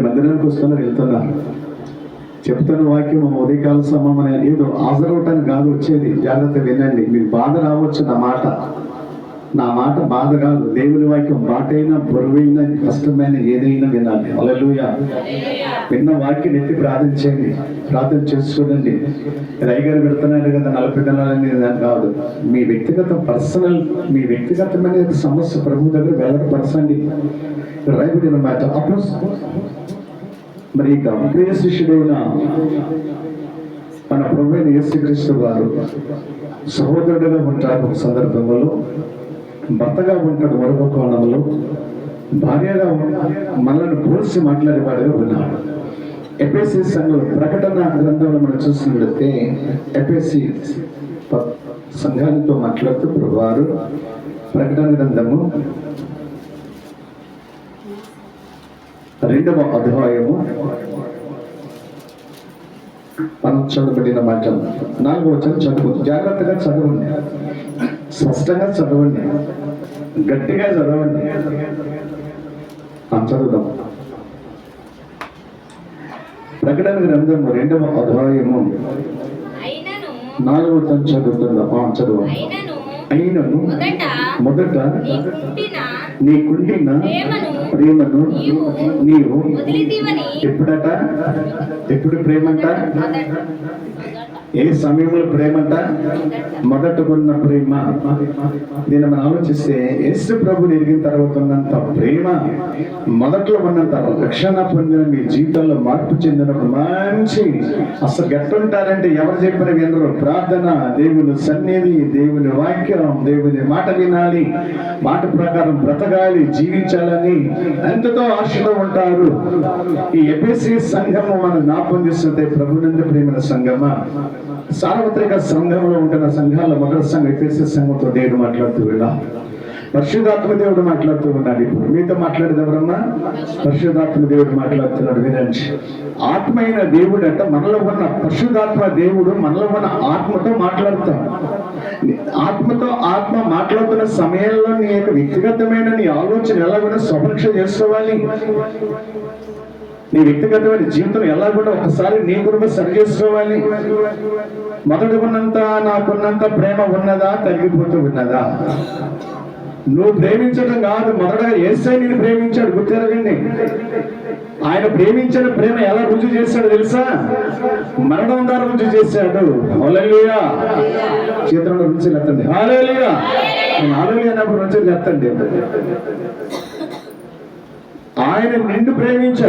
మందిరానికి వస్తున్నారు, వెళ్తున్నారు. చెప్తున్న వాక్యం ఉదయకాల సమయం ఏదో హాజరవటానికి కాదు వచ్చేది. జాగ్రత్త వినండి. మీకు బాధ రావచ్చు, నా మాట బాధ కాదు. దేవుని వాక్యం బాటైనా బరువైనా కష్టమైన ఏదైనా వినాలి. హల్లెలూయా. విన్న వాక్యం ఎత్తి ప్రార్థించండి, ప్రార్థన చేసుకోండి. రైగారు పెడుతున్నాడు కదా 40 దినాలని కాదు. మీ వ్యక్తిగత పర్సనల్, మీ వ్యక్తిగతమైన సమస్య ప్రభు దగ్గర వెళ్ళపరచండి. రాయబడిన మాట అప్పుడు మరి ఇక ప్రియ శిష్యుడైన మన ప్రభు అయిన యేసుక్రీస్తు వారు సహోదరుడుగా ఉంటారు ఒక సందర్భంలో, భర్తగా ఉంటాడు మరొక కోణంలో, భార్యగా మనల్ని పోల్చి మాట్లాడేవాడుగా ఉన్నాడు. ఎఫెసీ సంఘం ప్రకటన గ్రంథంలో మనం చూసినట్లయితే ఎఫెసీ సంఘాలతో మాట్లాడుతూ ప్రభువారు ప్రకటన గ్రంథము 2వ అధ్యాయము మనం చదవబడిన మాట 4వ వచనం చదువు. జాగ్రత్తగా చదవండి, స్పష్టంగా చదవండి, గట్టిగా చదవండి. చదువుదాం. ప్రకటన గ్రంథము 2వ అధ్యాయము 4వ వచనం చదువుతుందాం. చదువు. అయినను మొదట నీకుండిన ప్రేమను నీవు ఎప్పుడట, ఎప్పుడు ప్రేమంట, ఏ సమయంలో ప్రేమంట, మొదటకున్న ప్రేమ. దీన్ని మనం ఆలోచిస్తే యేసు ప్రభుని ఎరిగిన తర్వాత ఉన్నంత ప్రేమ, మొదట్లో ఉన్నంత రక్షణ పొందిన మీ జీవితంలో మార్పు చెందినప్పుడు మంచి అసలు గట్టుంటారంటే ఎవరు చెప్పిన వినరు. ప్రార్థన, దేవుని సన్నిధి, దేవుని వాక్యం, దేవుని మాట వినాలి, మాట ప్రకారం బ్రతకాలి, జీవించాలని ఎంతతో ఆశతో ఉంటారు. ఈ ఎఫెసీ సంఘము మనం జ్ఞాపొందిస్తుంటే ప్రభునందు ప్రేమ సంఘమా, సార్వత్రిక సంఘంలో ఉంటున్న సంఘాల మొదటి సంఘం ఎఫెసీ సంఘంతో దేవుడు మాట్లాడుతూ వెళ్ళా. పరిశుద్ధాత్మ దేవుడు మాట్లాడుతూ ఉన్నాడు. ఇప్పుడు మీతో మాట్లాడేది ఎవరమ్మా? పరిశుద్ధాత్మ దేవుడు మాట్లాడుతున్నాడు. వినండి. ఆత్మ అయిన దేవుడు అంటే మనలో ఉన్న పరిశుద్ధాత్మ దేవుడు మనలో ఉన్న ఆత్మతో మాట్లాడుతాడు. ఆత్మతో ఆత్మ మాట్లాడుతున్న సమయంలో నీ యొక్క వ్యక్తిగతమైన నీ ఆలోచన ఎలా కూడా స్వపరీక్ష చేసుకోవాలి. నీ వ్యక్తిగతమైన జీవితం ఎలా కూడా ఒకసారి నీ గురించి సరి చేసుకోవాలి. మొదటి ఉన్నంత నాకున్నంత ప్రేమ ఉన్నదా, తగ్గిపోతూ ఉన్నదా? నువ్వు ప్రేమించడం కాదు, మొదటగా యేసయ్య నిన్ను ప్రేమించాడు. గుర్తెరగండి. ఆయన ప్రేమించిన ప్రేమ ఎలా రుజువు చేశాడు తెలుసా? మరణం ద్వారా రుజువు చేశాడు. హల్లెలూయా. చేతులను రుచి ఎత్తండి. హల్లెలూయా. నేను హల్లెలూయా అన్నప్పుడు రుచి ఎత్తండి. ఆయన నిన్ను ప్రేమించాడు.